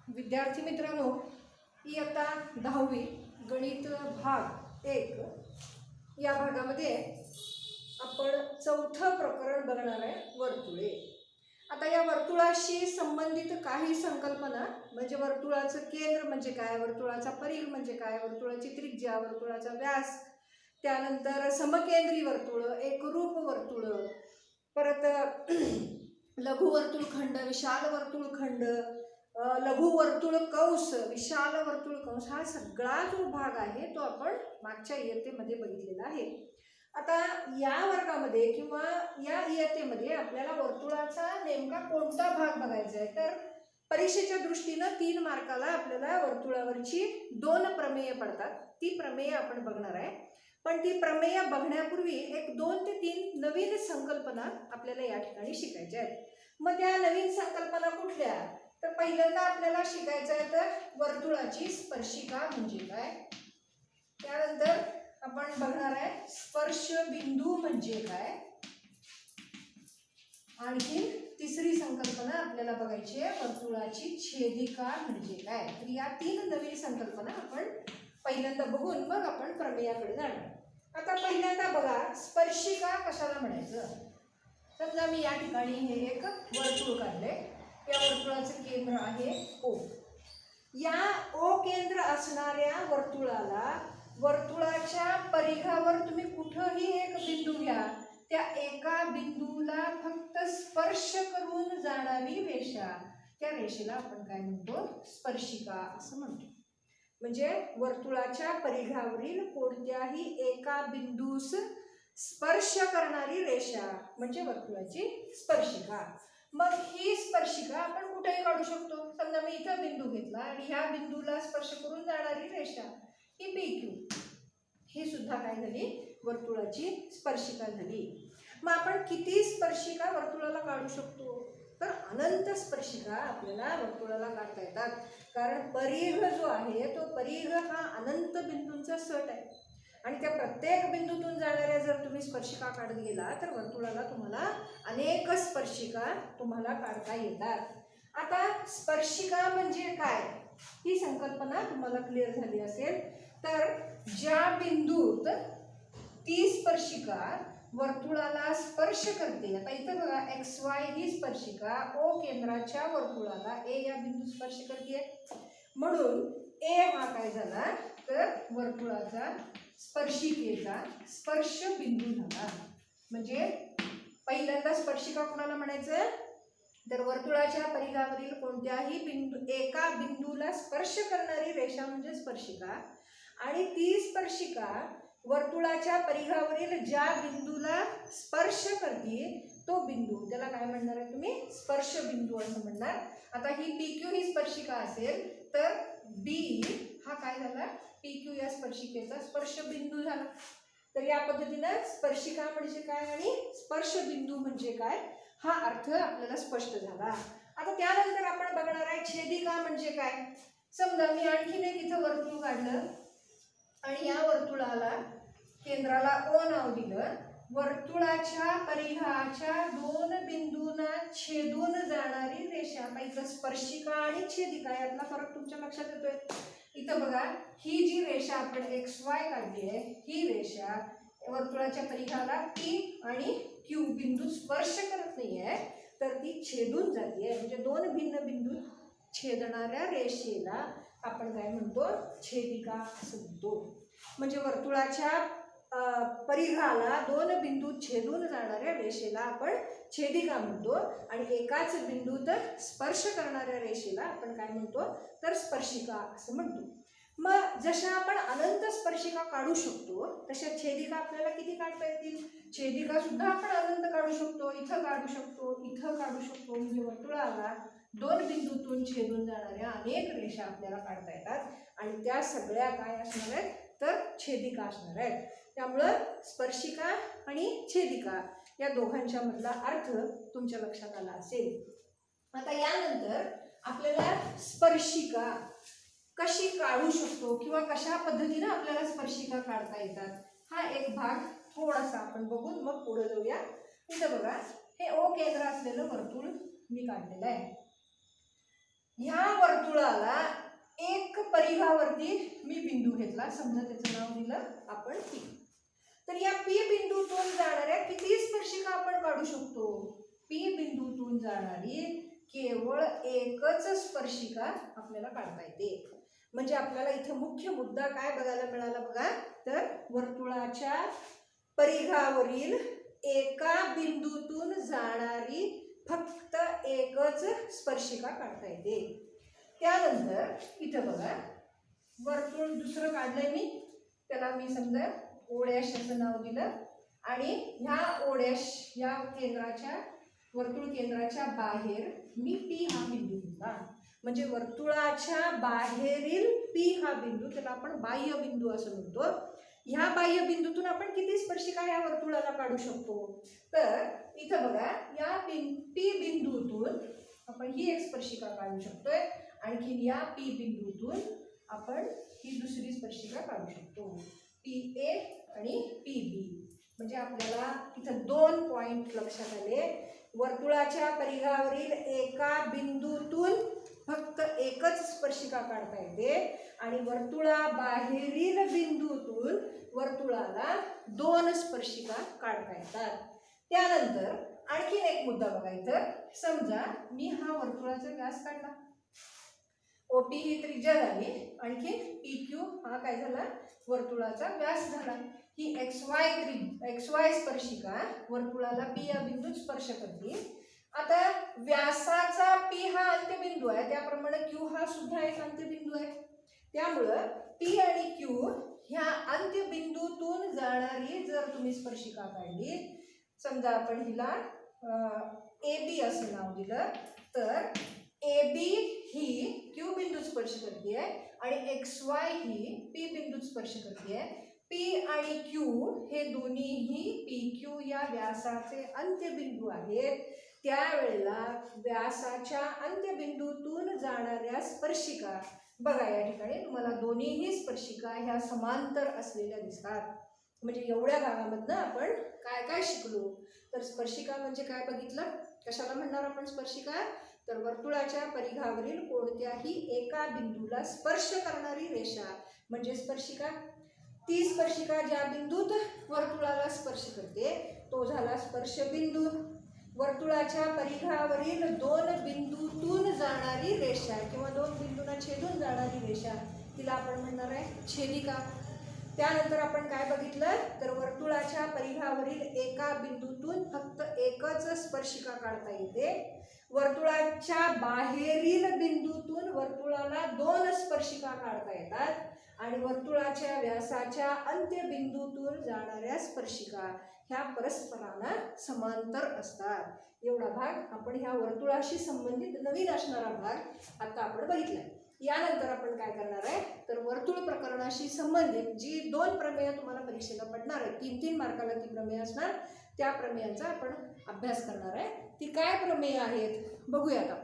विद्यार्थी मित्रांनो, इयत्ता 10वी गणित भाग 1 या भागामध्ये आपण चौथं प्रकरण बघणार आहे, वर्तुळे. आता या वर्तुळाशी संबंधित काही संकल्पना म्हणजे वर्तुळाचं केंद्र म्हणजे काय, वर्तुळाचा परिघ म्हणजे काय, वर्तुळाची त्रिज्या, वर्तुळाचा व्यास, त्यानंतर समकेंद्री वर्तुळ, एकरूप वर्तुळ, परत लघु वर्तुळखंड, विशाल वर्तुळखंड, लघु वर्तुळ कंस, विशाल वर्तुळ कंस, हा सगळा जो भाग आहे तो आपण मागच्या इयत्तेमध्ये बघितलेला आहे. आता या वर्गामध्ये किंवा या इयत्तेमध्ये आपल्याला वर्तुळाचा नेमका कोणता भाग बघायचा आहे, तर परीक्षेच्या दृष्टीनं 3 मार्काला आपल्याला वर्तुळावरची 2 प्रमेय पडतात. ती प्रमेय आपण बघणार आहे. पण ती प्रमेय बघण्यापूर्वी एक 2 ते 3 नवीन संकल्पना आपल्याला या ठिकाणी शिकायच्या आहेत. मग त्या नवीन संकल्पना कुठल्या, तर पहिल्यांदा आपल्याला शिकायचं आहे तर वर्तुळाची स्पर्शिका म्हणजे काय, त्यानंतर आपण बघणार आहे स्पर्श बिंदू म्हणजे काय, आणखी तिसरी संकल्पना आपल्याला बघायची आहे वर्तुळाची छेदिका म्हणजे काय. तर या 3 नवीन संकल्पना आपण पहिल्यांदा बघून मग आपण प्रमेयाकडे जाणार. आता पहिल्यांदा बघा, स्पर्शिका कशाला म्हणायचं. समजा मी या ठिकाणी हे एक वर्तुळ काढले, या वर्तुळाचं केंद्र आहे O. या O केंद्र असणाऱ्या वर्तुळाला वर्तुळाच्या परिघावर तुम्ही कुठेही एक बिंदू घ्या, त्या एका बिंदूला फक्त स्पर्श करून जाणारी रेषा, त्या रेषेला आपण काय म्हणतो, स्पर्शिका असं म्हणतो. म्हणजे वर्तुळाच्या परिघावरील कोणत्याही एका बिंदूस स्पर्श करणारी रेषा म्हणजे वर्तुळाची स्पर्शिका. मग ही स्पर्शिका आपण कुठेही काढू शकतो. समजा मी इथं बिंदू घेतला आणि ह्या बिंदूला स्पर्श करून जाणारी रेषा ही PQ, ही सुद्धा काय झाली, वर्तुळाची स्पर्शिका झाली. मग आपण किती स्पर्शिका वर्तुळाला काढू शकतो, तर अनंत स्पर्शिका आपल्याला वर्तुळाला काढता येतात. कारण परिघ जो आहे तो परिघ हा अनंत बिंदूंचा सट आहे आणि त्या प्रत्येक बिंदूतून जाणाऱ्या जर तुम्ही स्पर्शिका काढत गेला तर वर्तुळाला तुम्हाला अनेक स्पर्शिका तुम्हाला काढता येतात. आता स्पर्शिका म्हणजे काय ही संकल्पना तुम्हाला क्लिअर झाली असेल तर ज्या बिंदूत ती स्पर्शिका वर्तुळाला स्पर्श करते, आता इथं बघा XY ही स्पर्शिका O केंद्राच्या वर्तुळाला A या बिंदू स्पर्श करते, म्हणून A हा काय झाला तर वर्तुळाचा स्पर्शिकेचा स्पर्श बिंदू झाला. म्हणजे पहिल्यांदा स्पर्शिका कोणाला म्हणायचं, तर वर्तुळाच्या परिघावरील कोणत्याही एका बिंदूला स्पर्श करणारी रेषा म्हणजे स्पर्शिका. आणि ती स्पर्शिका वर्तुळाच्या परिघावरील ज्या बिंदूला स्पर्श करते तो बिंदू, त्याला काय म्हणणार आहे तुम्ही, स्पर्श बिंदू असं म्हणणार. आता ही PQ ही स्पर्शिका असेल तर B हा काय झाला, PQ या स्पर्शिकेचा स्पर्श बिंदू झाला. तर या पद्धतीनं स्पर्शिका म्हणजे काय आणि स्पर्श बिंदू म्हणजे काय हा अर्थ आपल्याला स्पष्ट झाला. आता त्यानंतर आपण बघणार आहे छेदिका म्हणजे काय. समजा मी आणखीन एक इथं वर्तुळ काढलं आणि या वर्तुळाला केंद्राला O नाव दिलं. वर्तुळाच्या परिघाच्या 2 बिंदूंना छेदून जाणारी रेषा, इथं स्पर्शिका आणि छेदिका यातला फरक तुमच्या लक्षात येतोय. इथं बघा ही जी रेषा आपण XY काढली आहे ही रेषा वर्तुळाच्या परिघाला P आणि Q बिंदू स्पर्श करत नाहीये तर ती छेदून जाते. म्हणजे 2 भिन्न बिंदू छेदणाऱ्या रेषेला आपण काय म्हणतो, छेदिका असं म्हणतो. म्हणजे वर्तुळाच्या परिघाला 2 बिंदू छेदून जाणाऱ्या रेषेला आपण छेदिका म्हणतो आणि एकाच बिंदूत स्पर्श करणाऱ्या रेषेला आपण काय म्हणतो, तर स्पर्शिका असं म्हणतो. मग जशा आपण अनंत स्पर्शिका काढू शकतो तशा छेदिका आपल्याला किती काढता येतील, छेदिका सुद्धा आपण अनंत काढू शकतो. इथं काढू शकतो, इथं काढू शकतो. म्हणजे वर्तुळाला 2 बिंदूतून छेदून जाणाऱ्या अनेक रेषा आपल्याला काढता येतात आणि त्या सगळ्या काय असणार आहेत, तर छेदिका असणार आहेत. त्यामुळं स्पर्शिका आणि छेदिका या दोघांच्या मधला अर्थ तुमच्या लक्षात आला असेल. आता यानंतर आपल्याला स्पर्शिका कशी काढू शकतो किंवा कशा पद्धतीने आपल्याला स्पर्शिका काढता येतात हा एक भाग थोडासा आपण बघून मग पुढे जाऊया. इथं बघा हे O केंद्र असलेलं वर्तुळ मी काढलेलं आहे. ह्या वर्तुळ वर्तुळाला एक परिघावरती मी बिंदू घेतला, समजा त्याचं नाव दिलं आपण P. तर या P बिंदूतून जाणाऱ्या किती स्पर्शिका आपण काढू शकतो? P बिंदूतून जाणारी केवळ एकच स्पर्शिका आपल्याला काढता येते. म्हणजे आपल्याला इथे मुख्य मुद्दा काय बघायला मिळाला बघा, तर वर्तुळाच्या परिघावरील एका बिंदूतून जाणारी फक्त एकच स्पर्शिका काढता येते. त्यानंतर इथं बघा वर्तुळ दुसरं काढलंय मी, त्याला मी समजा ओडॅश असं नाव दिलं आणि ह्या ओडॅश या केंद्राच्या वर्तुळ केंद्राच्या बाहेर मी P हा बिंदू घेतला. म्हणजे वर्तुळाच्या बाहेरील P हा बिंदू, त्याला आपण बाह्य बिंदू असं म्हणतो. ह्या बाह्य बिंदूतून आपण किती स्पर्शिका या वर्तुळाला काढू शकतो? तर इथं बघा या P बिंदूतून आपण ही एक स्पर्शिका काढू शकतोय, आणखी या P बिंदूतून आपण ही दुसरी स्पर्शिका काढू शकतो, PA आणि PB. म्हणजे आपल्याला इथं 2 पॉइंट लक्षात आले. वर्तुळाच्या परिघावरील एका बिंदूतून फक्त एकच स्पर्शिका काढता येते आणि वर्तुळाबाहेरील बिंदूतून वर्तुळाला 2 स्पर्शिका काढता येतात. त्यानंतर आणखीन एक मुद्दा बघायचा. समजा मी हा वर्तुळाचा व्यास काढला, OP ही त्रिज्या झाली, आणखी PQ हा काय झाला, वर्तुळाचा व्यास झाला. ही XY स्पर्शिका वर्तुळाला P या बिंदूत स्पर्श करते. आता व्यासाचा P हा अंत्यबिंदू आहे, त्याप्रमाणे Q हा सुद्धा एक अंत्यबिंदू आहे. त्यामुळं P आणि Q ह्या अंत्यबिंदूतून जाणारी जर तुम्ही स्पर्शिका काढली, समजा आपण हिला AB असं नाव दिलं, तर AB ही Q बिंदू स्पर्श करते आणि XY ही P बिंदू स्पर्श करते. P आणि Q हे दोन्हीही PQ या व्यासाचे अंत्यबिंदू आहेत. त्यावेळेला व्यासाच्या अंत्यबिंदूतून जाणाऱ्या स्पर्शिका बघा, या ठिकाणी तुम्हाला दोन्हीही स्पर्शिका ह्या समांतर असलेल्या दिसतात. म्हणजे एवढ्या भागामधनं आपण काय काय शिकलो? तर स्पर्शिका म्हणजे काय बघितलं, कशाला म्हणणार आपण स्पर्शिका? तर वर्तुळाच्या परिघावरील कोणत्याही एका बिंदूला स्पर्श करणारी रेषा म्हणजे स्पर्शिका. ती स्पर्शिका ज्या बिंदूत वर्तुळाला स्पर्श करते तो झाला स्पर्श बिंदू. वर्तुळाच्या परिघावरील 2 बिंदूतून जाणारी रेषा किंवा 2 बिंदूंना छेदून जाणारी रेषा तिला आपण म्हणणार आहे छेदिका. त्यानंतर आपण काय बघितलं, तर वर्तुळाच्या परिघावरील एका बिंदूतून फक्त एकच स्पर्शिका काढता येते. वर्तुळाच्या बाहेरील बिंदूतून वर्तुळाला 2 स्पर्शिका काढता येतात आणि वर्तुळाच्या व्यासाच्या अंत्यबिंदूतून जाणाऱ्या स्पर्शिका ह्या परस्परांना समांतर असतात. एवढा भाग आपण ह्या वर्तुळाशी संबंधित नवीन असणारा भाग आता आपण बघितलाय. यानंतर आपण काय करणार आहे, तर वर्तुळ प्रकरणाशी संबंधित जी 2 प्रमेय तुम्हाला परीक्षेला पडणार आहे, 3-3 मार्काला ती प्रमेय असणार, त्या प्रमेयांचा आपण अभ्यास करणार आहे. ती काय प्रमेय आहेत बघूया आता.